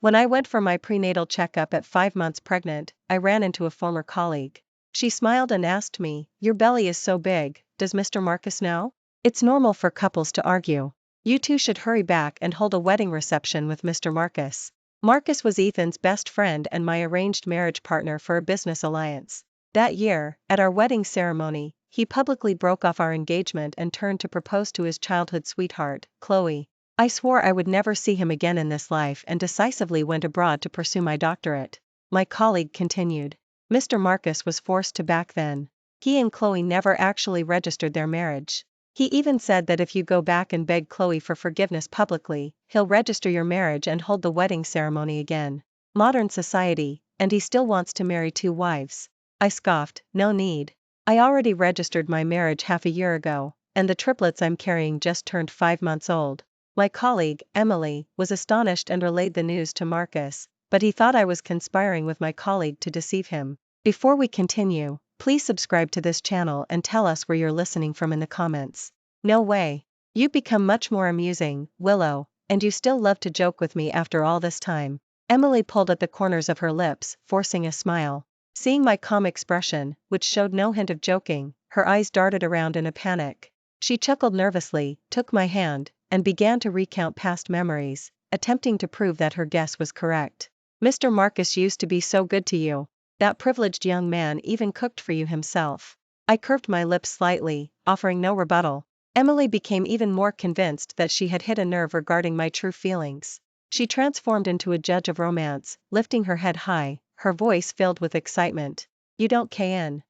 When I went for my prenatal checkup at 5 months pregnant, I ran into a former colleague. She smiled and asked me, "Your belly is so big, does Mr. Marcus know?" It's normal for couples to argue. You two should hurry back and hold a wedding reception with Mr. Marcus. Marcus was Ethan's best friend and my arranged marriage partner for a business alliance. That year, at our wedding ceremony, he publicly broke off our engagement and turned to propose to his childhood sweetheart, Chloe. I swore I would never see him again in this life and decisively went abroad to pursue my doctorate. My colleague continued. Mr. Marcus was forced to back then. He and Chloe never actually registered their marriage. He even said that if you go back and beg Chloe for forgiveness publicly, he'll register your marriage and hold the wedding ceremony again. Modern society, and he still wants to marry 2 wives. I scoffed, no need. I already registered my marriage half a year ago, and the triplets I'm carrying just turned 5 months old. My colleague, Emily, was astonished and relayed the news to Marcus, but he thought I was conspiring with my colleague to deceive him. Before we continue, please subscribe to this channel and tell us where you're listening from in the comments. No way. You've become much more amusing, Willow, and you still love to joke with me after all this time. Emily pulled at the corners of her lips, forcing a smile. Seeing my calm expression, which showed no hint of joking, her eyes darted around in a panic. She chuckled nervously, took my hand, and began to recount past memories, attempting to prove that her guess was correct. Mr. Marcus used to be so good to you. That privileged young man even cooked for you himself. I curved my lips slightly, offering no rebuttal. Emily became even more convinced that she had hit a nerve regarding my true feelings. She transformed into a judge of romance, lifting her head high, her voice filled with excitement. You don't kn.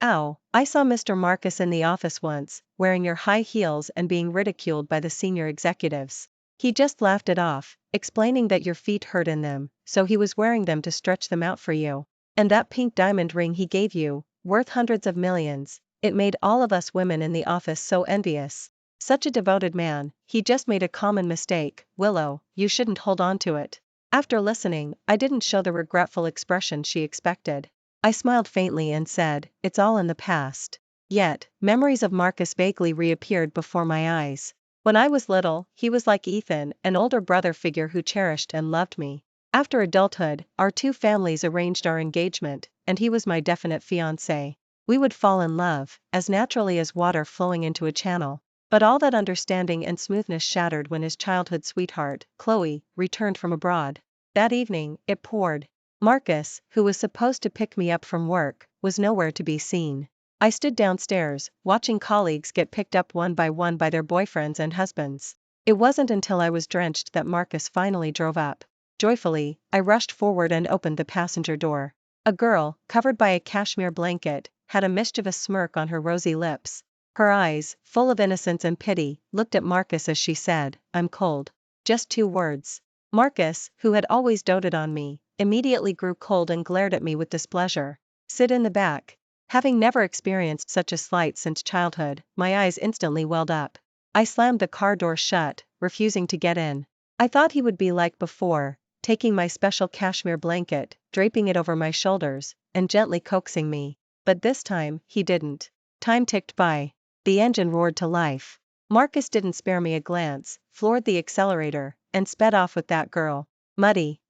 Ow, I saw Mr. Marcus in the office once, wearing your high heels and being ridiculed by the senior executives. He just laughed it off, explaining that your feet hurt in them, so he was wearing them to stretch them out for you. And that pink diamond ring he gave you, worth hundreds of millions, it made all of us women in the office so envious. Such a devoted man, he just made a common mistake, Willow, you shouldn't hold on to it. After listening, I didn't show the regretful expression she expected. I smiled faintly and said, it's all in the past. Yet, memories of Marcus vaguely reappeared before my eyes. When I was little, he was like Ethan, an older brother figure who cherished and loved me. After adulthood, our 2 families arranged our engagement, and he was my definite fiancé. We would fall in love, as naturally as water flowing into a channel. But all that understanding and smoothness shattered when his childhood sweetheart, Chloe, returned from abroad. That evening, it poured. Marcus, who was supposed to pick me up from work, was nowhere to be seen. I stood downstairs, watching colleagues get picked up one by their boyfriends and husbands. It wasn't until I was drenched that Marcus finally drove up. Joyfully, I rushed forward and opened the passenger door. A girl, covered by a cashmere blanket, had a mischievous smirk on her rosy lips. Her eyes, full of innocence and pity, looked at Marcus as she said, "I'm cold." Just 2 words. Marcus, who had always doted on me, immediately grew cold and glared at me with displeasure. Sit in the back. Having never experienced such a slight since childhood, my eyes instantly welled up. I slammed the car door shut, refusing to get in. I thought he would be like before, taking my special cashmere blanket, draping it over my shoulders, and gently coaxing me. But this time, he didn't. Time ticked by. The engine roared to life. Marcus didn't spare me a glance, floored the accelerator, and sped off with that girl. Muddy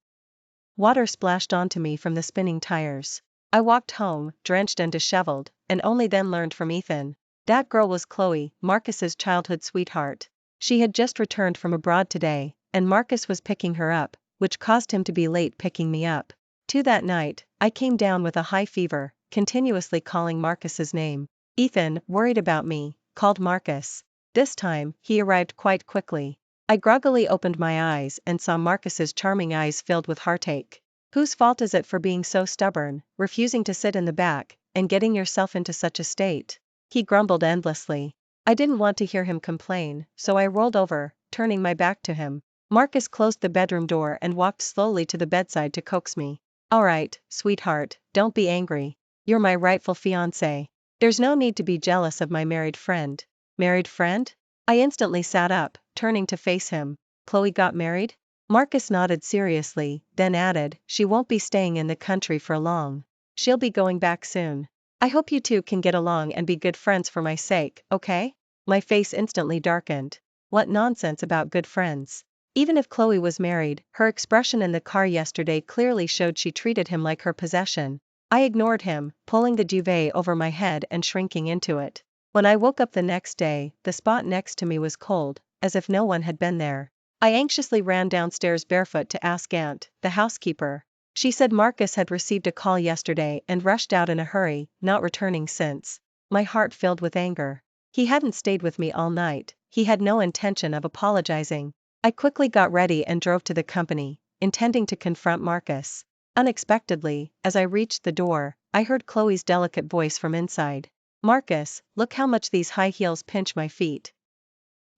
water splashed onto me from the spinning tires. I walked home, drenched and disheveled, and only then learned from Ethan. That girl was Chloe, Marcus's childhood sweetheart. She had just returned from abroad today, and Marcus was picking her up, which caused him to be late picking me up. That night, I came down with a high fever, continuously calling Marcus's name. Ethan, worried about me, called Marcus. This time, he arrived quite quickly. I groggily opened my eyes and saw Marcus's charming eyes filled with heartache. Whose fault is it for being so stubborn, refusing to sit in the back, and getting yourself into such a state? He grumbled endlessly. I didn't want to hear him complain, so I rolled over, turning my back to him. Marcus closed the bedroom door and walked slowly to the bedside to coax me. All right, sweetheart, don't be angry. You're my rightful fiancé. There's no need to be jealous of my married friend. Married friend? I instantly sat up, turning to face him. Chloe got married? Marcus nodded seriously, then added, she won't be staying in the country for long. She'll be going back soon. I hope you 2 can get along and be good friends for my sake, okay? My face instantly darkened. What nonsense about good friends. Even if Chloe was married, her expression in the car yesterday clearly showed she treated him like her possession. I ignored him, pulling the duvet over my head and shrinking into it. When I woke up the next day, the spot next to me was cold, as if no one had been there. I anxiously ran downstairs barefoot to ask Aunt, the housekeeper. She said Marcus had received a call yesterday and rushed out in a hurry, not returning since. My heart filled with anger. He hadn't stayed with me all night, he had no intention of apologizing. I quickly got ready and drove to the company, intending to confront Marcus. Unexpectedly, as I reached the door, I heard Chloe's delicate voice from inside. Marcus, look how much these high heels pinch my feet.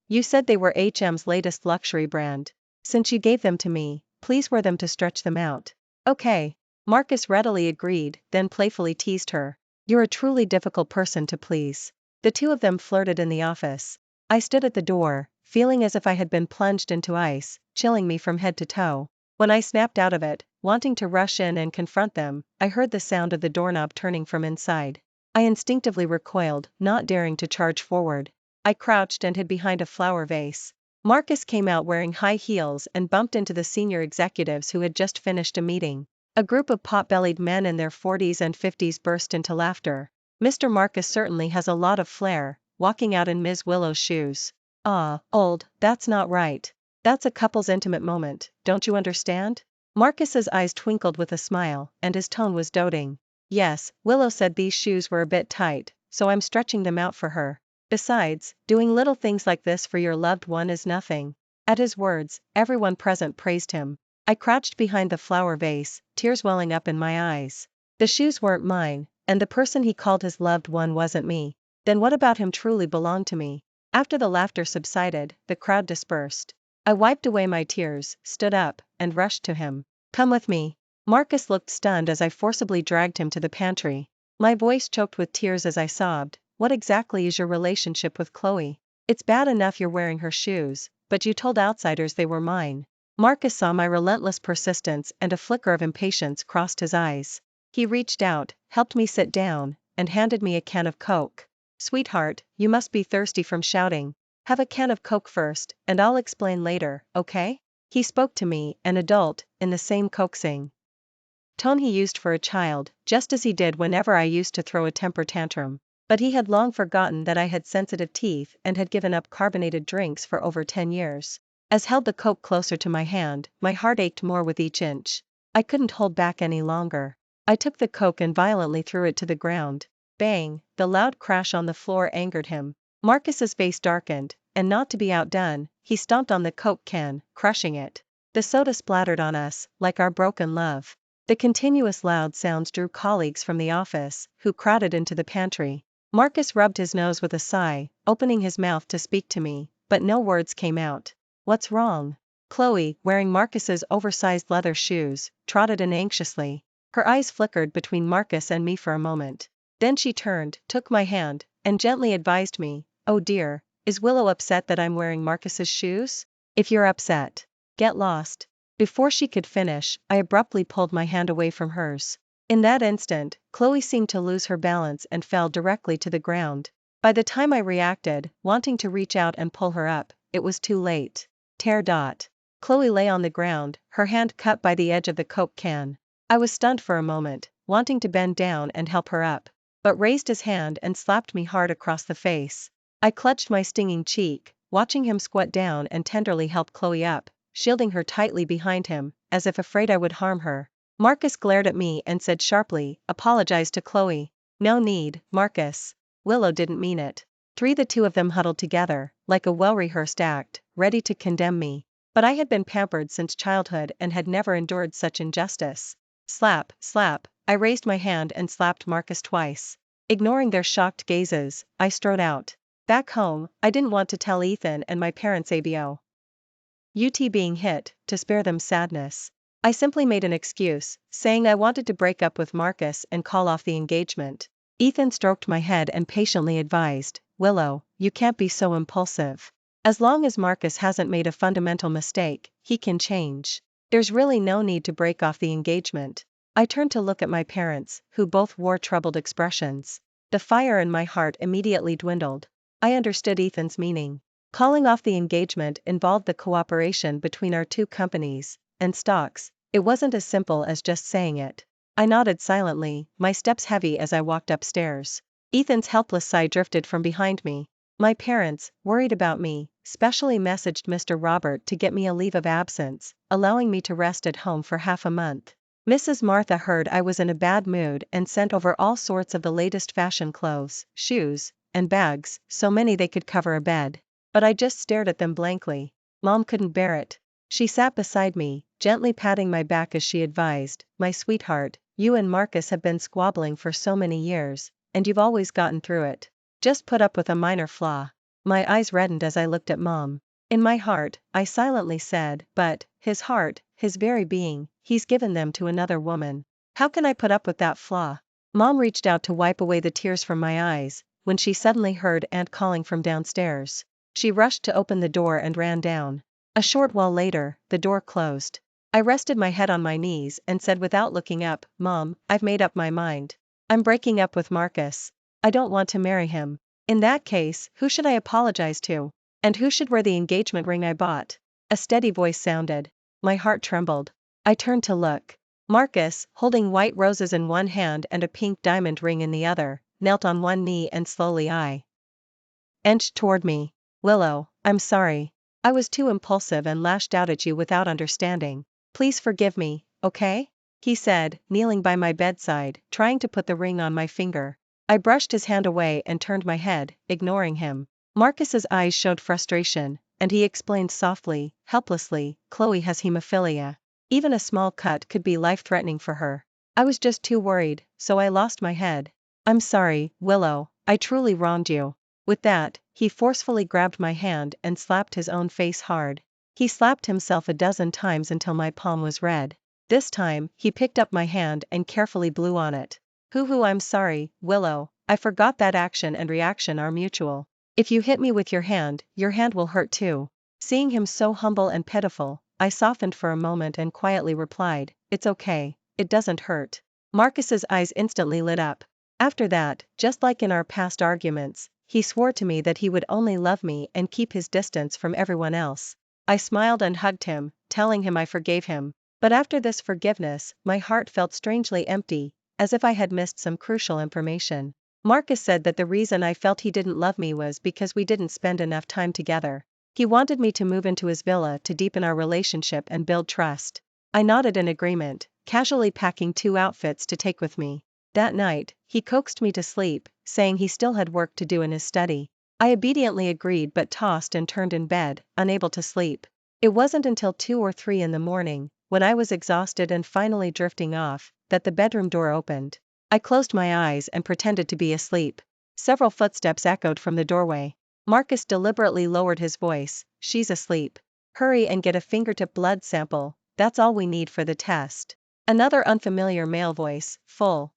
You said they were H&M's latest luxury brand. Since you gave them to me, please wear them to stretch them out. Okay. Marcus readily agreed, then playfully teased her. You're a truly difficult person to please. The two of them flirted in the office. I stood at the door, feeling as if I had been plunged into ice, chilling me from head to toe. When I snapped out of it, wanting to rush in and confront them, I heard the sound of the doorknob turning from inside. I instinctively recoiled, not daring to charge forward. I crouched and hid behind a flower vase. Marcus came out wearing high heels and bumped into the senior executives who had just finished a meeting. A group of pot-bellied men in their 40s and 50s burst into laughter. Mr. Marcus certainly has a lot of flair, walking out in Ms. Willow's shoes. Ah, old, that's not right. That's a couple's intimate moment, don't you understand? Marcus's eyes twinkled with a smile, and his tone was doting. Yes, Willow said these shoes were a bit tight, so I'm stretching them out for her. Besides, doing little things like this for your loved one is nothing. At his words, everyone present praised him. I crouched behind the flower vase, tears welling up in my eyes. The shoes weren't mine, and the person he called his loved one wasn't me. Then what about him truly belonged to me? After the laughter subsided, the crowd dispersed. I wiped away my tears, stood up, and rushed to him. Come with me. Marcus looked stunned as I forcibly dragged him to the pantry. My voice choked with tears as I sobbed. What exactly is your relationship with Chloe? It's bad enough you're wearing her shoes, but you told outsiders they were mine. Marcus saw my relentless persistence and a flicker of impatience crossed his eyes. He reached out, helped me sit down, and handed me a can of Coke. Sweetheart, you must be thirsty from shouting. Have a can of Coke first, and I'll explain later, okay? He spoke to me, an adult, in the same coaxing tone he used for a child, just as he did whenever I used to throw a temper tantrum. But he had long forgotten that I had sensitive teeth and had given up carbonated drinks for over 10 years. As held the Coke closer to my hand, my heart ached more with each inch. I couldn't hold back any longer. I took the Coke and violently threw it to the ground. Bang, the loud crash on the floor angered him. Marcus's face darkened, and not to be outdone, he stomped on the Coke can, crushing it. The soda splattered on us, like our broken love. The continuous loud sounds drew colleagues from the office, who crowded into the pantry. Marcus rubbed his nose with a sigh, opening his mouth to speak to me, but no words came out. What's wrong? Chloe, wearing Marcus's oversized leather shoes, trotted in anxiously. Her eyes flickered between Marcus and me for a moment. Then she turned, took my hand, and gently advised me, oh dear, is Willow upset that I'm wearing Marcus's shoes? If you're upset, get lost. Before she could finish, I abruptly pulled my hand away from hers. In that instant, Chloe seemed to lose her balance and fell directly to the ground. By the time I reacted, wanting to reach out and pull her up, it was too late. Tear dot. Chloe lay on the ground, her hand cut by the edge of the Coke can. I was stunned for a moment, wanting to bend down and help her up, but raised his hand and slapped me hard across the face. I clutched my stinging cheek, watching him squat down and tenderly help Chloe up, shielding her tightly behind him, as if afraid I would harm her. Marcus glared at me and said sharply, apologize to Chloe. No need, Marcus. Willow didn't mean it. The two of them huddled together, like a well-rehearsed act, ready to condemn me. But I had been pampered since childhood and had never endured such injustice. Slap, slap, I raised my hand and slapped Marcus twice. Ignoring their shocked gazes, I strode out. Back home, I didn't want to tell Ethan and my parents about being hit, to spare them sadness. I simply made an excuse, saying I wanted to break up with Marcus and call off the engagement. Ethan stroked my head and patiently advised, Willow, you can't be so impulsive. As long as Marcus hasn't made a fundamental mistake, he can change. There's really no need to break off the engagement. I turned to look at my parents, who both wore troubled expressions. The fire in my heart immediately dwindled. I understood Ethan's meaning. Calling off the engagement involved the cooperation between our two companies and stocks. It wasn't as simple as just saying it. I nodded silently, my steps heavy as I walked upstairs. Ethan's helpless sigh drifted from behind me. My parents, worried about me, specially messaged Mr. Robert to get me a leave of absence, allowing me to rest at home for half a month. Mrs. Martha heard I was in a bad mood and sent over all sorts of the latest fashion clothes, shoes, and bags, so many they could cover a bed. But I just stared at them blankly. Mom couldn't bear it. She sat beside me, gently patting my back as she advised, "My sweetheart, you and Marcus have been squabbling for so many years, and you've always gotten through it. Just put up with a minor flaw." My eyes reddened as I looked at Mom. In my heart, I silently said, "But, his heart, his very being, he's given them to another woman. How can I put up with that flaw?" Mom reached out to wipe away the tears from my eyes, when she suddenly heard Aunt calling from downstairs. She rushed to open the door and ran down. A short while later, the door closed. I rested my head on my knees and said without looking up, "Mom, I've made up my mind. I'm breaking up with Marcus. I don't want to marry him." In that case, who should I apologize to? And who should wear the engagement ring I bought? A steady voice sounded. My heart trembled. I turned to look. Marcus, holding white roses in one hand and a pink diamond ring in the other, knelt on one knee and slowly inched toward me. "Willow, I'm sorry. I was too impulsive and lashed out at you without understanding. Please forgive me, okay?" he said, kneeling by my bedside, trying to put the ring on my finger. I brushed his hand away and turned my head, ignoring him. Marcus's eyes showed frustration, and he explained softly, helplessly, "Chloe has hemophilia. Even a small cut could be life-threatening for her. I was just too worried, so I lost my head. I'm sorry, Willow, I truly wronged you." With that, he forcefully grabbed my hand and slapped his own face hard. He slapped himself a dozen times until my palm was red. This time, he picked up my hand and carefully blew on it. "Hoo-hoo, I'm sorry, Willow, I forgot that action and reaction are mutual. If you hit me with your hand will hurt too." Seeing him so humble and pitiful, I softened for a moment and quietly replied, "It's okay, it doesn't hurt." Marcus's eyes instantly lit up. After that, just like in our past arguments, he swore to me that he would only love me and keep his distance from everyone else. I smiled and hugged him, telling him I forgave him. But after this forgiveness, my heart felt strangely empty, as if I had missed some crucial information. Marcus said that the reason I felt he didn't love me was because we didn't spend enough time together. He wanted me to move into his villa to deepen our relationship and build trust. I nodded in agreement, casually packing 2 outfits to take with me. That night, he coaxed me to sleep, saying he still had work to do in his study. I obediently agreed but tossed and turned in bed, unable to sleep. It wasn't until 2 or 3 in the morning, when I was exhausted and finally drifting off, that the bedroom door opened. I closed my eyes and pretended to be asleep. Several footsteps echoed from the doorway. Marcus deliberately lowered his voice, "She's asleep. Hurry and get a fingertip blood sample, that's all we need for the test." Another unfamiliar male voice, full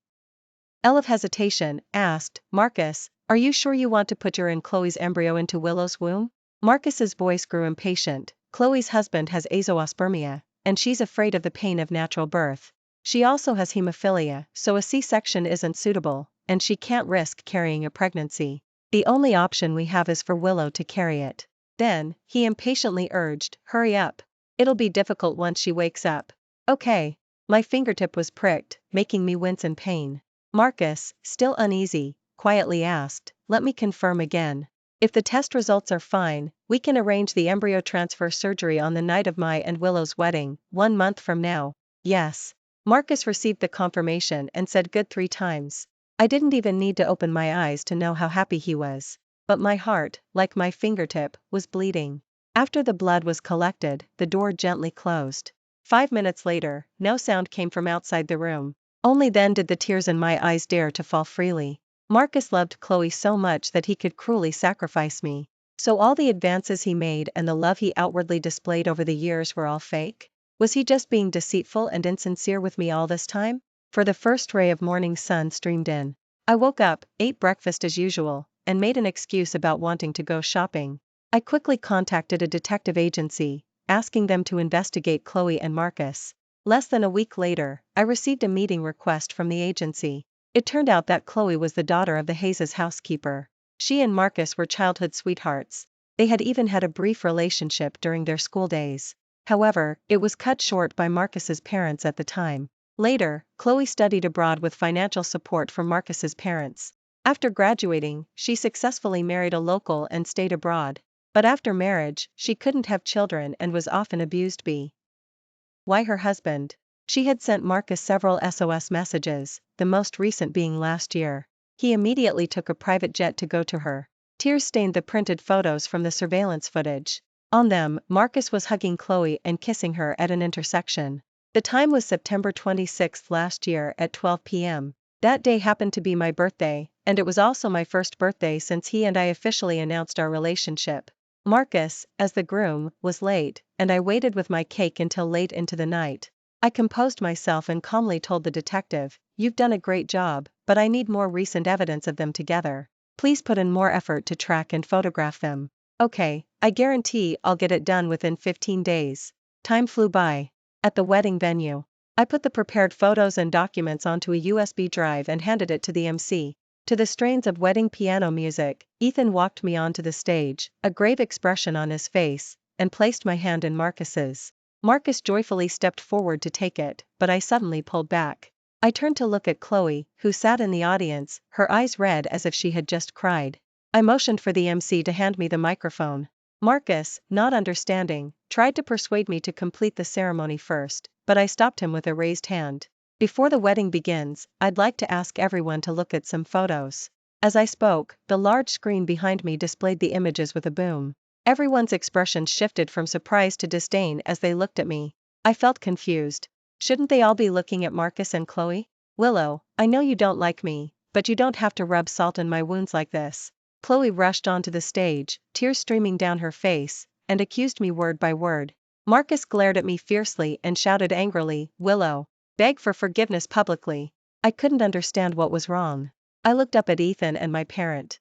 of hesitation, asked, "Marcus, are you sure you want to put your and Chloe's embryo into Willow's womb?" Marcus's voice grew impatient. "Chloe's husband has azoospermia, and she's afraid of the pain of natural birth. She also has hemophilia, so a C-section isn't suitable, and she can't risk carrying a pregnancy. The only option we have is for Willow to carry it." Then, he impatiently urged, "Hurry up. It'll be difficult once she wakes up." "Okay." My fingertip was pricked, making me wince in pain. Marcus, still uneasy, quietly asked, "Let me confirm again. If the test results are fine, we can arrange the embryo transfer surgery on the night of my and Willow's wedding, 1 month from now." "Yes." Marcus received the confirmation and said good 3 times. I didn't even need to open my eyes to know how happy he was. But my heart, like my fingertip, was bleeding. After the blood was collected, the door gently closed. 5 minutes later, no sound came from outside the room. Only then did the tears in my eyes dare to fall freely. Marcus loved Chloe so much that he could cruelly sacrifice me. So all the advances he made and the love he outwardly displayed over the years were all fake? Was he just being deceitful and insincere with me all this time? For the first ray of morning sun streamed in. I woke up, ate breakfast as usual, and made an excuse about wanting to go shopping. I quickly contacted a detective agency, asking them to investigate Chloe and Marcus. Less than a week later, I received a meeting request from the agency. It turned out that Chloe was the daughter of the Hayes' housekeeper. She and Marcus were childhood sweethearts. They had even had a brief relationship during their school days. However, it was cut short by Marcus's parents at the time. Later, Chloe studied abroad with financial support from Marcus's parents. After graduating, she successfully married a local and stayed abroad. But after marriage, she couldn't have children and was often abused by her husband. She had sent Marcus several SOS messages, the most recent being last year. He immediately took a private jet to go to her. Tears stained the printed photos from the surveillance footage. On them, Marcus was hugging Chloe and kissing her at an intersection. The time was September 26 last year at 12 p.m. That day happened to be my birthday, and it was also my first birthday since he and I officially announced our relationship. Marcus, as the groom, was late, and I waited with my cake until late into the night. I composed myself and calmly told the detective, "You've done a great job, but I need more recent evidence of them together. Please put in more effort to track and photograph them." "Okay, I guarantee I'll get it done within 15 days. Time flew by. At the wedding venue, I put the prepared photos and documents onto a USB drive and handed it to the MC. To the strains of wedding piano music, Ethan walked me onto the stage, a grave expression on his face, and placed my hand in Marcus's. Marcus joyfully stepped forward to take it, but I suddenly pulled back. I turned to look at Chloe, who sat in the audience, her eyes red as if she had just cried. I motioned for the MC to hand me the microphone. Marcus, not understanding, tried to persuade me to complete the ceremony first, but I stopped him with a raised hand. "Before the wedding begins, I'd like to ask everyone to look at some photos." As I spoke, the large screen behind me displayed the images with a boom. Everyone's expressions shifted from surprise to disdain as they looked at me. I felt confused. Shouldn't they all be looking at Marcus and Chloe? "Willow, I know you don't like me, but you don't have to rub salt in my wounds like this." Chloe rushed onto the stage, tears streaming down her face, and accused me word by word. Marcus glared at me fiercely and shouted angrily, "Willow, beg for forgiveness publicly." I couldn't understand what was wrong. I looked up at Ethan and my parents,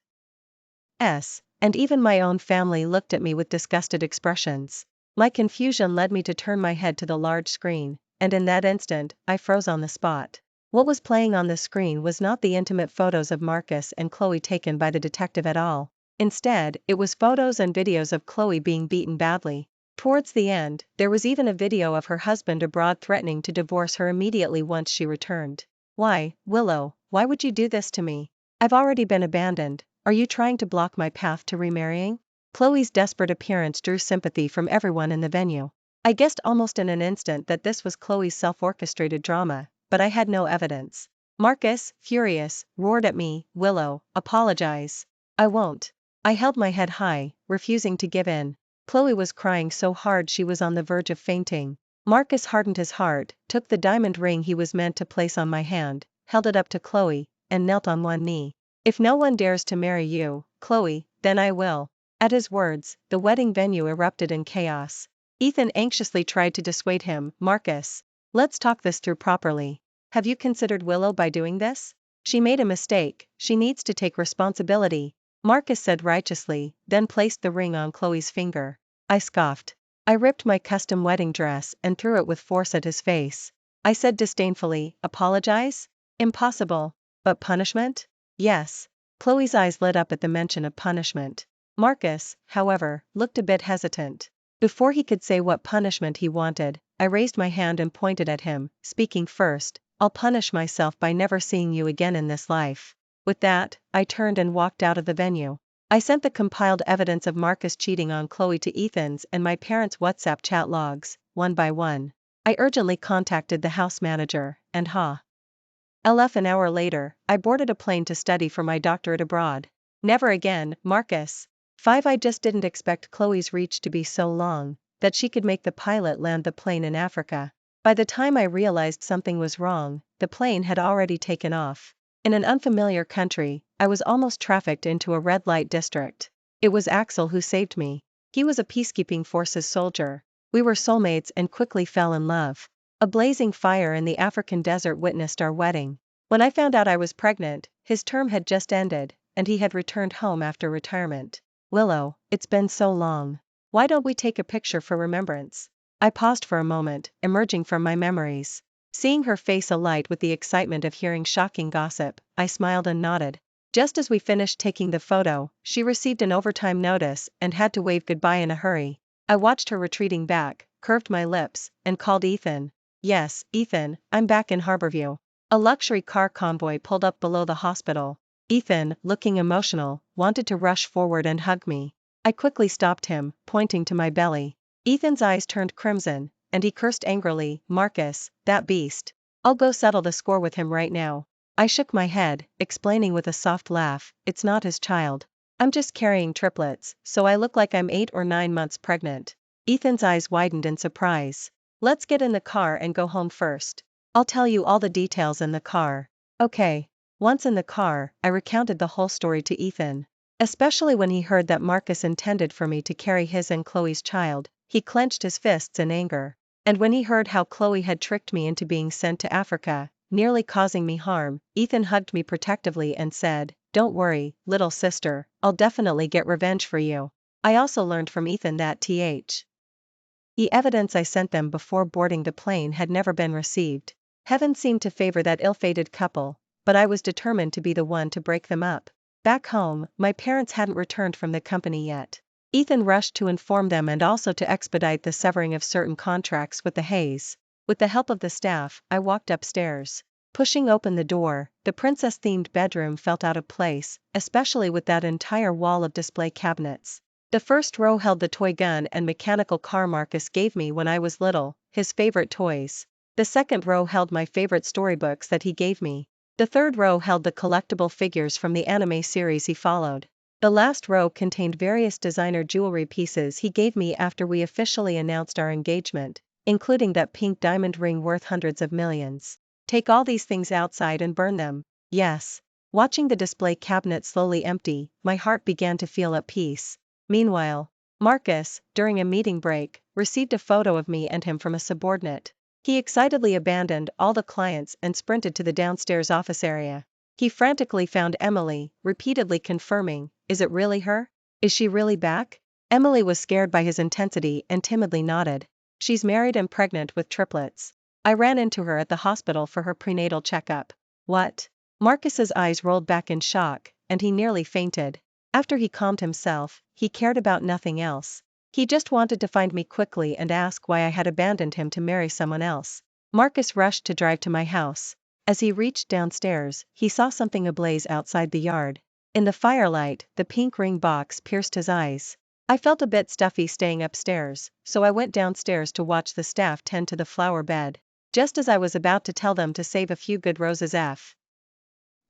and even my own family looked at me with disgusted expressions. My confusion led me to turn my head to the large screen, and in that instant, I froze on the spot. What was playing on the screen was not the intimate photos of Marcus and Chloe taken by the detective at all. Instead, it was photos and videos of Chloe being beaten badly. Towards the end, there was even a video of her husband abroad threatening to divorce her immediately once she returned. "Why, Willow, why would you do this to me? I've already been abandoned. Are you trying to block my path to remarrying?" Chloe's desperate appearance drew sympathy from everyone in the venue. I guessed almost in an instant that this was Chloe's self-orchestrated drama, but I had no evidence. Marcus, furious, roared at me, "Willow, apologize." "I won't." I held my head high, refusing to give in. Chloe was crying so hard she was on the verge of fainting. Marcus hardened his heart, took the diamond ring he was meant to place on my hand, held it up to Chloe, and knelt on one knee. "If no one dares to marry you, Chloe, then I will." At his words, the wedding venue erupted in chaos. Ethan anxiously tried to dissuade him. "Marcus, let's talk this through properly. Have you considered Willow by doing this? She made a mistake, she needs to take responsibility," Marcus said righteously, then placed the ring on Chloe's finger. I scoffed. I ripped my custom wedding dress and threw it with force at his face. I said disdainfully, "Apologize? Impossible. But punishment?" "Yes." Chloe's eyes lit up at the mention of punishment. Marcus, however, looked a bit hesitant. Before he could say what punishment he wanted, I raised my hand and pointed at him, speaking first. "I'll punish myself by never seeing you again in this life." With that, I turned and walked out of the venue. I sent the compiled evidence of Marcus cheating on Chloe to Ethan's and my parents' WhatsApp chat logs, one by one. I urgently contacted the house manager, and an hour later, I boarded a plane to study for my doctorate abroad. Never again, Marcus. 5. I just didn't expect Chloe's reach to be so long that she could make the pilot land the plane in Africa. By the time I realized something was wrong, the plane had already taken off. In an unfamiliar country, I was almost trafficked into a red light district. It was Axel who saved me. He was a peacekeeping forces soldier. We were soulmates and quickly fell in love. A blazing fire in the African desert witnessed our wedding. When I found out I was pregnant, his term had just ended, and he had returned home after retirement. "Willow, it's been so long. Why don't we take a picture for remembrance?" I paused for a moment, emerging from my memories. Seeing her face alight with the excitement of hearing shocking gossip, I smiled and nodded. Just as we finished taking the photo, she received an overtime notice and had to wave goodbye in a hurry. I watched her retreating back, curved my lips, and called Ethan. Yes, Ethan, I'm back in Harborview. A luxury car convoy pulled up below the hospital. Ethan, looking emotional, wanted to rush forward and hug me. I quickly stopped him, pointing to my belly. Ethan's eyes turned crimson, and he cursed angrily, Marcus, that beast. I'll go settle the score with him right now. I shook my head, explaining with a soft laugh, it's not his child. I'm just carrying triplets, so I look like I'm 8 or 9 months pregnant. Ethan's eyes widened in surprise. Let's get in the car and go home first. I'll tell you all the details in the car. Okay. Once in the car, I recounted the whole story to Ethan. Especially when he heard that Marcus intended for me to carry his and Chloe's child, he clenched his fists in anger. And when he heard how Chloe had tricked me into being sent to Africa, nearly causing me harm, Ethan hugged me protectively and said, "Don't worry, little sister, I'll definitely get revenge for you." I also learned from Ethan that the evidence I sent them before boarding the plane had never been received. Heaven seemed to favor that ill-fated couple, but I was determined to be the one to break them up. Back home, my parents hadn't returned from the company yet. Ethan rushed to inform them and also to expedite the severing of certain contracts with the Hayes. With the help of the staff, I walked upstairs. Pushing open the door, the princess-themed bedroom felt out of place, especially with that entire wall of display cabinets. The first row held the toy gun and mechanical car Marcus gave me when I was little, his favorite toys. The second row held my favorite storybooks that he gave me. The third row held the collectible figures from the anime series he followed. The last row contained various designer jewelry pieces he gave me after we officially announced our engagement, including that pink diamond ring worth hundreds of millions. Take all these things outside and burn them. Yes. Watching the display cabinet slowly empty, my heart began to feel at peace. Meanwhile, Marcus, during a meeting break, received a photo of me and him from a subordinate. He excitedly abandoned all the clients and sprinted to the downstairs office area. He frantically found Emily, repeatedly confirming, "Is it really her? Is she really back?" Emily was scared by his intensity and timidly nodded. "She's married and pregnant with triplets." I ran into her at the hospital for her prenatal checkup. What? Marcus's eyes rolled back in shock, and he nearly fainted. After he calmed himself, he cared about nothing else. He just wanted to find me quickly and ask why I had abandoned him to marry someone else. Marcus rushed to drive to my house. As he reached downstairs, he saw something ablaze outside the yard. In the firelight, the pink ring box pierced his eyes. I felt a bit stuffy staying upstairs, so I went downstairs to watch the staff tend to the flower bed. Just as I was about to tell them to save a few good roses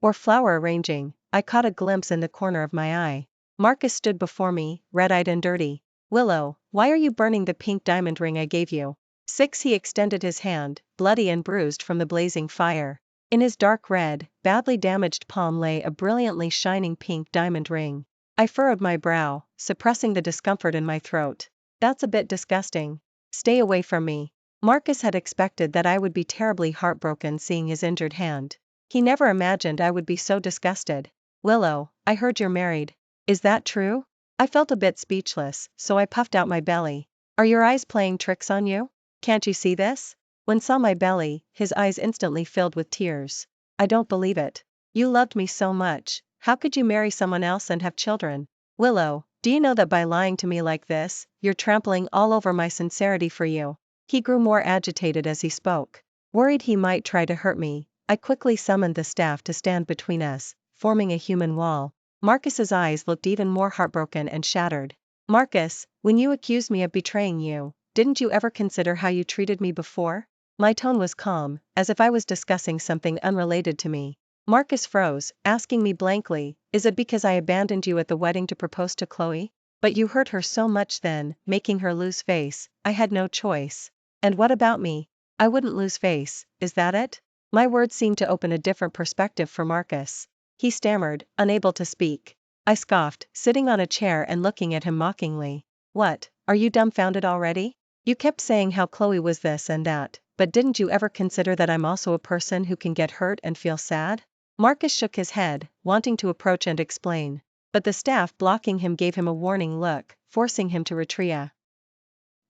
or flower arranging, I caught a glimpse in the corner of my eye. Marcus stood before me, red-eyed and dirty. "Willow, why are you burning the pink diamond ring I gave you?" He extended his hand, bloody and bruised from the blazing fire. In his dark red, badly damaged palm lay a brilliantly shining pink diamond ring. I furrowed my brow, suppressing the discomfort in my throat. "That's a bit disgusting. Stay away from me." Marcus had expected that I would be terribly heartbroken seeing his injured hand. He never imagined I would be so disgusted. "Willow, I heard you're married. Is that true?" I felt a bit speechless, so I puffed out my belly. "Are your eyes playing tricks on you? Can't you see this?" When saw my belly, his eyes instantly filled with tears. "I don't believe it. You loved me so much. How could you marry someone else and have children? Willow, do you know that by lying to me like this, you're trampling all over my sincerity for you?" He grew more agitated as he spoke. Worried he might try to hurt me, I quickly summoned the staff to stand between us, forming a human wall. Marcus's eyes looked even more heartbroken and shattered. "Marcus, when you accused me of betraying you, didn't you ever consider how you treated me before?" My tone was calm, as if I was discussing something unrelated to me. Marcus froze, asking me blankly, "Is it because I abandoned you at the wedding to propose to Chloe? But you hurt her so much then," making her lose face. "I had no choice." "And what about me? I wouldn't lose face, is that it?" My words seemed to open a different perspective for Marcus. He stammered, unable to speak. I scoffed, sitting on a chair and looking at him mockingly. "What, are you dumbfounded already? You kept saying how Chloe was this and that, but didn't you ever consider that I'm also a person who can get hurt and feel sad?" Marcus shook his head, wanting to approach and explain. But the staff blocking him gave him a warning look, forcing him to retreat.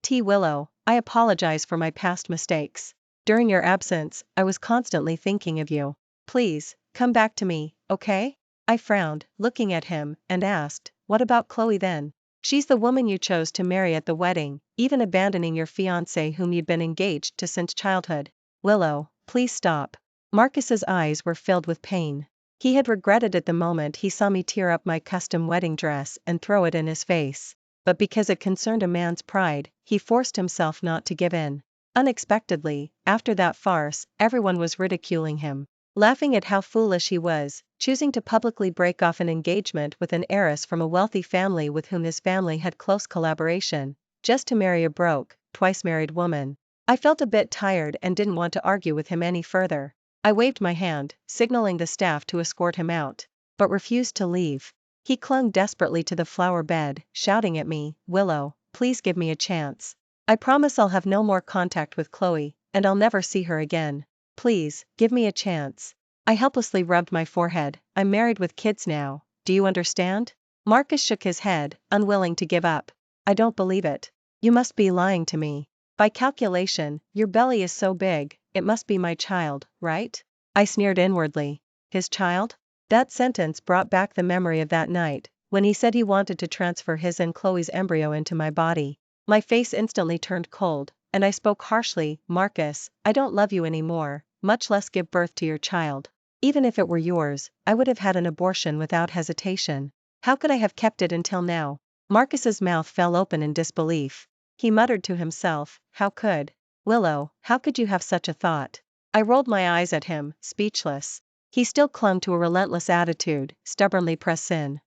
"Willow, I apologize for my past mistakes. During your absence, I was constantly thinking of you. Please, come back to me, okay?" I frowned, looking at him, and asked, what about Chloe then? She's the woman you chose to marry at the wedding, even abandoning your fiancé whom you'd been engaged to since childhood. Willow, please stop. Marcus's eyes were filled with pain. He had regretted it the moment he saw me tear up my custom wedding dress and throw it in his face. But because it concerned a man's pride, he forced himself not to give in. Unexpectedly, after that farce, everyone was ridiculing him, laughing at how foolish he was, choosing to publicly break off an engagement with an heiress from a wealthy family with whom his family had close collaboration, just to marry a broke, twice-married woman. I felt a bit tired and didn't want to argue with him any further. I waved my hand, signaling the staff to escort him out, but refused to leave. He clung desperately to the flower bed, shouting at me, Willow, please give me a chance. I promise I'll have no more contact with Chloe, and I'll never see her again. Please, give me a chance. I helplessly rubbed my forehead. I'm married with kids now, do you understand? Marcus shook his head, unwilling to give up. I don't believe it. You must be lying to me. By calculation, your belly is so big, it must be my child, right? I sneered inwardly. His child? That sentence brought back the memory of that night, when he said he wanted to transfer his and Chloe's embryo into my body. My face instantly turned cold, and I spoke harshly, Marcus, I don't love you anymore, much less give birth to your child. Even if it were yours, I would have had an abortion without hesitation. How could I have kept it until now? Marcus's mouth fell open in disbelief. He muttered to himself, how could? Willow, how could you have such a thought? I rolled my eyes at him, speechless. He still clung to a relentless attitude, stubbornly press in.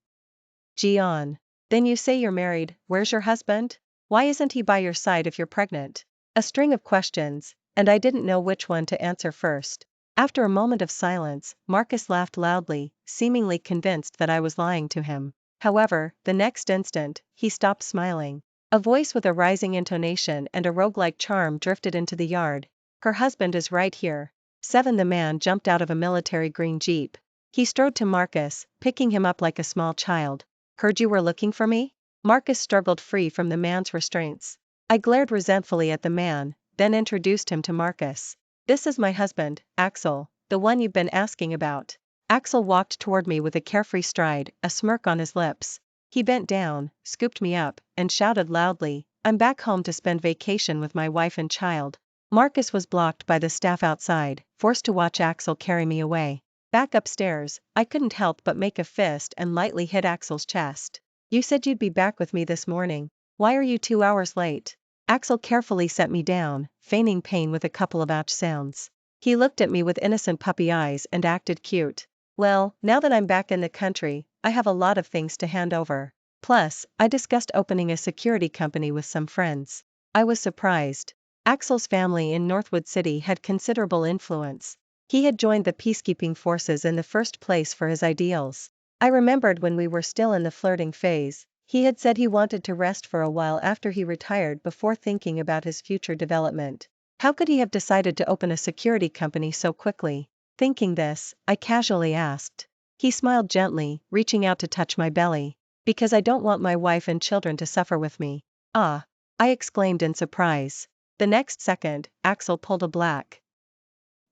Gian. Then you say you're married, where's your husband? Why isn't he by your side if you're pregnant? A string of questions, and I didn't know which one to answer first. After a moment of silence, Marcus laughed loudly, seemingly convinced that I was lying to him. However, the next instant, he stopped smiling. A voice with a rising intonation and a roguelike charm drifted into the yard. Her husband is right here. 7. The man jumped out of a military green jeep. He strode to Marcus, picking him up like a small child. Heard you were looking for me? Marcus struggled free from the man's restraints. I glared resentfully at the man, then introduced him to Marcus. This is my husband, Axel, the one you've been asking about. Axel walked toward me with a carefree stride, a smirk on his lips. He bent down, scooped me up, and shouted loudly, I'm back home to spend vacation with my wife and child. Marcus was blocked by the staff outside, forced to watch Axel carry me away. Back upstairs, I couldn't help but make a fist and lightly hit Axel's chest. You said you'd be back with me this morning. Why are you 2 hours late? Axel carefully set me down, feigning pain with a couple of ouch sounds. He looked at me with innocent puppy eyes and acted cute. Well, now that I'm back in the country, I have a lot of things to hand over. Plus, I discussed opening a security company with some friends. I was surprised. Axel's family in Northwood City had considerable influence. He had joined the peacekeeping forces in the first place for his ideals. I remembered when we were still in the flirting phase, he had said he wanted to rest for a while after he retired before thinking about his future development. How could he have decided to open a security company so quickly? Thinking this, I casually asked. He smiled gently, reaching out to touch my belly. Because I don't want my wife and children to suffer with me. Ah! I exclaimed in surprise. The next second, Axel pulled a black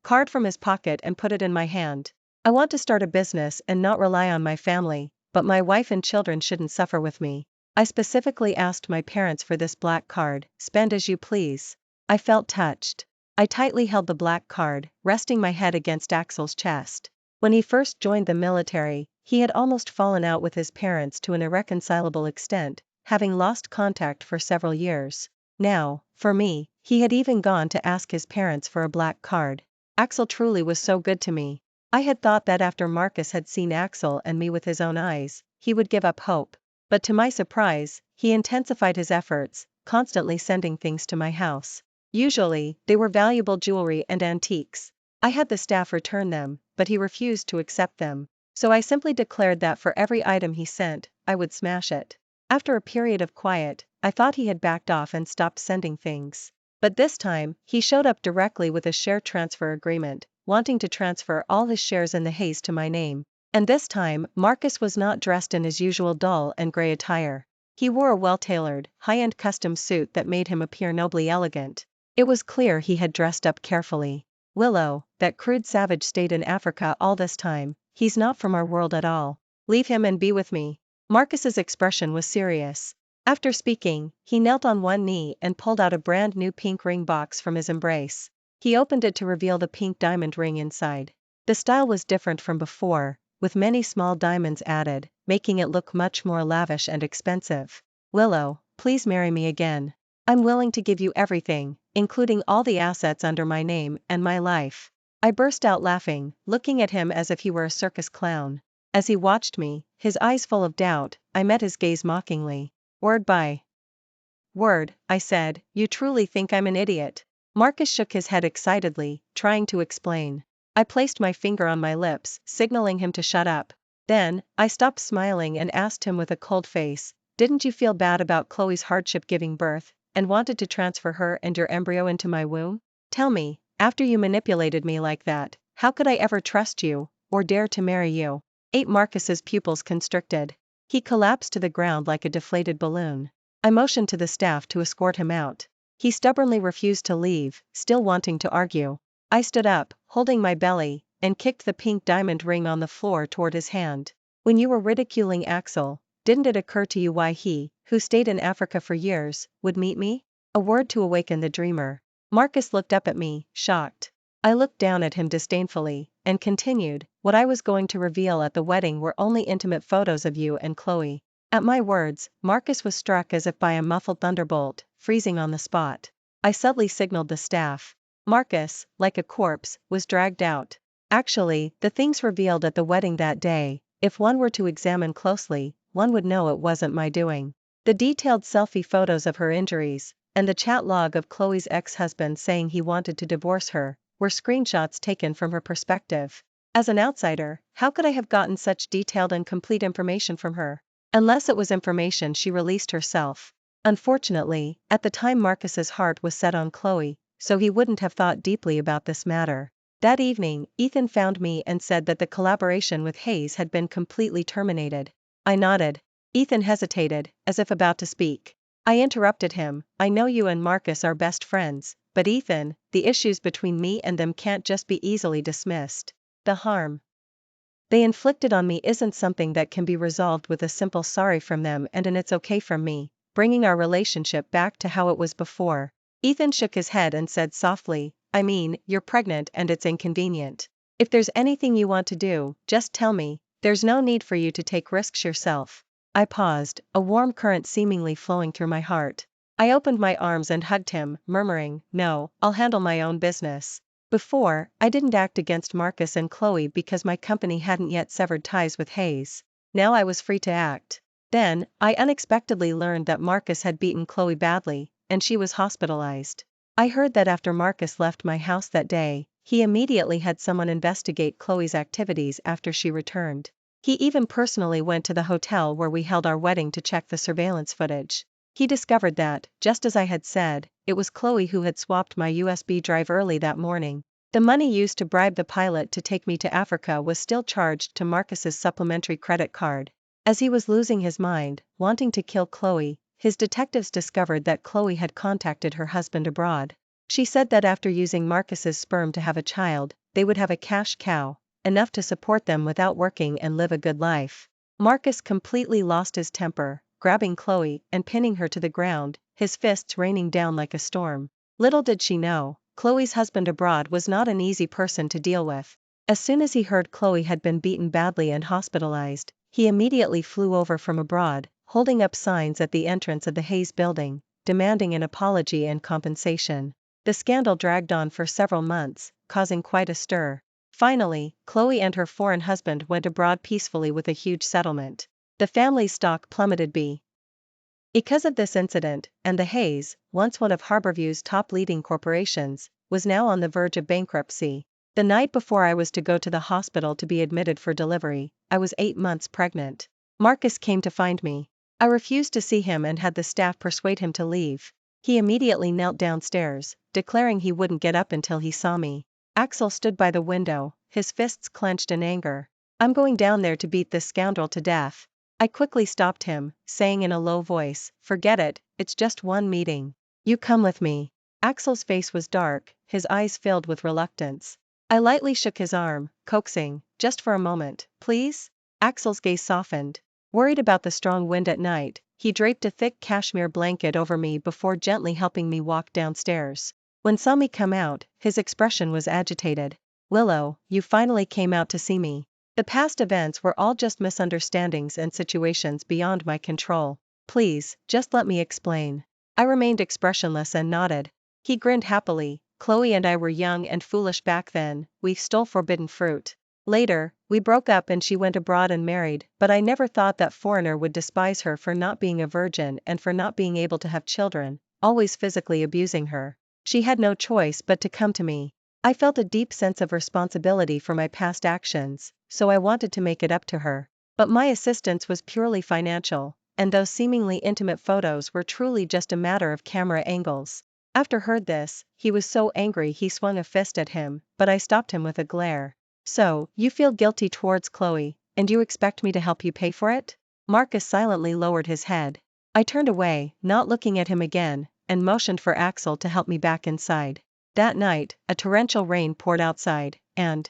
card from his pocket and put it in my hand. I want to start a business and not rely on my family, but my wife and children shouldn't suffer with me. I specifically asked my parents for this black card, spend as you please. I felt touched. I tightly held the black card, resting my head against Axel's chest. When he first joined the military, he had almost fallen out with his parents to an irreconcilable extent, having lost contact for several years. Now, for me, he had even gone to ask his parents for a black card. Axel truly was so good to me. I had thought that after Marcus had seen Axel and me with his own eyes, he would give up hope. But to my surprise, he intensified his efforts, constantly sending things to my house. Usually, they were valuable jewelry and antiques. I had the staff return them, but he refused to accept them. So I simply declared that for every item he sent, I would smash it. After a period of quiet, I thought he had backed off and stopped sending things. But this time, he showed up directly with a share transfer agreement, wanting to transfer all his shares in the haze to my name. And this time, Marcus was not dressed in his usual dull and gray attire. He wore a well-tailored, high-end custom suit that made him appear nobly elegant. It was clear he had dressed up carefully. Willow, that crude savage stayed in Africa all this time, He's not from our world at all. Leave him and be with me. Marcus's expression was serious. After speaking, he knelt on one knee and pulled out a brand new pink ring box from his embrace. He opened it to reveal the pink diamond ring inside. The style was different from before, with many small diamonds added, making it look much more lavish and expensive. Willow, please marry me again. I'm willing to give you everything, including all the assets under my name and my life. I burst out laughing, looking at him as if he were a circus clown. As he watched me, his eyes full of doubt, I met his gaze mockingly. Word by word, I said, you truly think I'm an idiot? Marcus shook his head excitedly, trying to explain. I placed my finger on my lips, signaling him to shut up. Then, I stopped smiling and asked him with a cold face, didn't you feel bad about Chloe's hardship giving birth, and wanted to transfer her and your embryo into my womb? Tell me, after you manipulated me like that, how could I ever trust you, or dare to marry you? Marcus's pupils constricted. He collapsed to the ground like a deflated balloon. I motioned to the staff to escort him out. He stubbornly refused to leave, still wanting to argue. I stood up, holding my belly, and kicked the pink diamond ring on the floor toward his hand. When you were ridiculing Axel, didn't it occur to you why he, who stayed in Africa for years, would meet me? A word to awaken the dreamer. Marcus looked up at me, shocked. I looked down at him disdainfully, and continued, what I was going to reveal at the wedding were only intimate photos of you and Chloe. At my words, Marcus was struck as if by a muffled thunderbolt, freezing on the spot. I subtly signaled the staff. Marcus, like a corpse, was dragged out. Actually, the things revealed at the wedding that day, if one were to examine closely, one would know it wasn't my doing. The detailed selfie photos of her injuries, and the chat log of Chloe's ex-husband saying he wanted to divorce her, were screenshots taken from her perspective. As an outsider, how could I have gotten such detailed and complete information from her? Unless it was information she released herself. Unfortunately, at the time Marcus's heart was set on Chloe, so he wouldn't have thought deeply about this matter. That evening, Ethan found me and said that the collaboration with Hayes had been completely terminated. I nodded. Ethan hesitated, as if about to speak. I interrupted him, I know you and Marcus are best friends, but Ethan, the issues between me and them can't just be easily dismissed. The harm they inflicted on me isn't something that can be resolved with a simple sorry from them and an it's okay from me, bringing our relationship back to how it was before. Ethan shook his head and said softly, I mean, you're pregnant and it's inconvenient. If there's anything you want to do, just tell me, there's no need for you to take risks yourself. I paused, a warm current seemingly flowing through my heart. I opened my arms and hugged him, murmuring, no, I'll handle my own business. Before, I didn't act against Marcus and Chloe because my company hadn't yet severed ties with Hayes. Now I was free to act. Then, I unexpectedly learned that Marcus had beaten Chloe badly, and she was hospitalized. I heard that after Marcus left my house that day, he immediately had someone investigate Chloe's activities after she returned. He even personally went to the hotel where we held our wedding to check the surveillance footage. He discovered that, just as I had said, it was Chloe who had swapped my USB drive early that morning. The money used to bribe the pilot to take me to Africa was still charged to Marcus's supplementary credit card. As he was losing his mind, wanting to kill Chloe, his detectives discovered that Chloe had contacted her husband abroad. She said that after using Marcus's sperm to have a child, they would have a cash cow, enough to support them without working and live a good life. Marcus completely lost his temper, grabbing Chloe and pinning her to the ground, his fists raining down like a storm. Little did she know, Chloe's husband abroad was not an easy person to deal with. As soon as he heard Chloe had been beaten badly and hospitalized, he immediately flew over from abroad, holding up signs at the entrance of the Hayes building, demanding an apology and compensation. The scandal dragged on for several months, causing quite a stir. Finally, Chloe and her foreign husband went abroad peacefully with a huge settlement. The family's stock plummeted because of this incident, and the Hayes, once one of Harborview's top leading corporations, was now on the verge of bankruptcy. The night before I was to go to the hospital to be admitted for delivery, I was 8 months pregnant. Marcus came to find me. I refused to see him and had the staff persuade him to leave. He immediately knelt downstairs, declaring he wouldn't get up until he saw me. Axel stood by the window, his fists clenched in anger. I'm going down there to beat this scoundrel to death. I quickly stopped him, saying in a low voice, forget it, it's just one meeting. You come with me. Axel's face was dark, his eyes filled with reluctance. I lightly shook his arm, coaxing, just for a moment, please? Axel's gaze softened. Worried about the strong wind at night, he draped a thick cashmere blanket over me before gently helping me walk downstairs. When saw me come out, his expression was agitated. Willow, you finally came out to see me. The past events were all just misunderstandings and situations beyond my control. Please, just let me explain. I remained expressionless and nodded. He grinned happily. Chloe and I were young and foolish back then, we stole forbidden fruit. Later, we broke up and she went abroad and married, but I never thought that foreigner would despise her for not being a virgin and for not being able to have children, always physically abusing her. She had no choice but to come to me. I felt a deep sense of responsibility for my past actions, so I wanted to make it up to her. But my assistance was purely financial, and those seemingly intimate photos were truly just a matter of camera angles. After heard this, he was so angry he swung a fist at him, but I stopped him with a glare. So, you feel guilty towards Chloe, and you expect me to help you pay for it? Marcus silently lowered his head. I turned away, not looking at him again, and motioned for Axel to help me back inside. That night, a torrential rain poured outside, and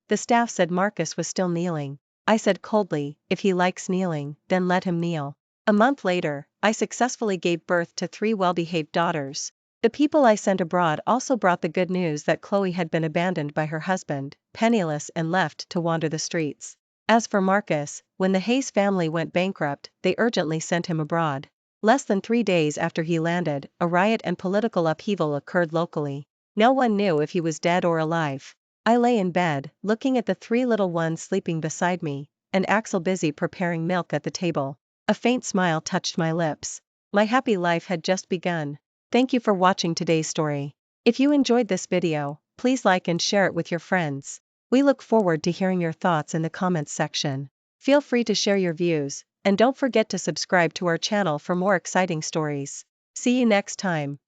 the staff said Marcus was still kneeling. I said coldly, if he likes kneeling, then let him kneel. A month later, I successfully gave birth to 3 well-behaved daughters. The people I sent abroad also brought the good news that Chloe had been abandoned by her husband, penniless and left to wander the streets. As for Marcus, when the Hayes family went bankrupt, they urgently sent him abroad. Less than 3 days after he landed, a riot and political upheaval occurred locally. No one knew if he was dead or alive. I lay in bed, looking at the 3 little ones sleeping beside me, and Axel busy preparing milk at the table. A faint smile touched my lips. My happy life had just begun. Thank you for watching today's story. If you enjoyed this video, please like and share it with your friends. We look forward to hearing your thoughts in the comments section. Feel free to share your views, and don't forget to subscribe to our channel for more exciting stories. See you next time.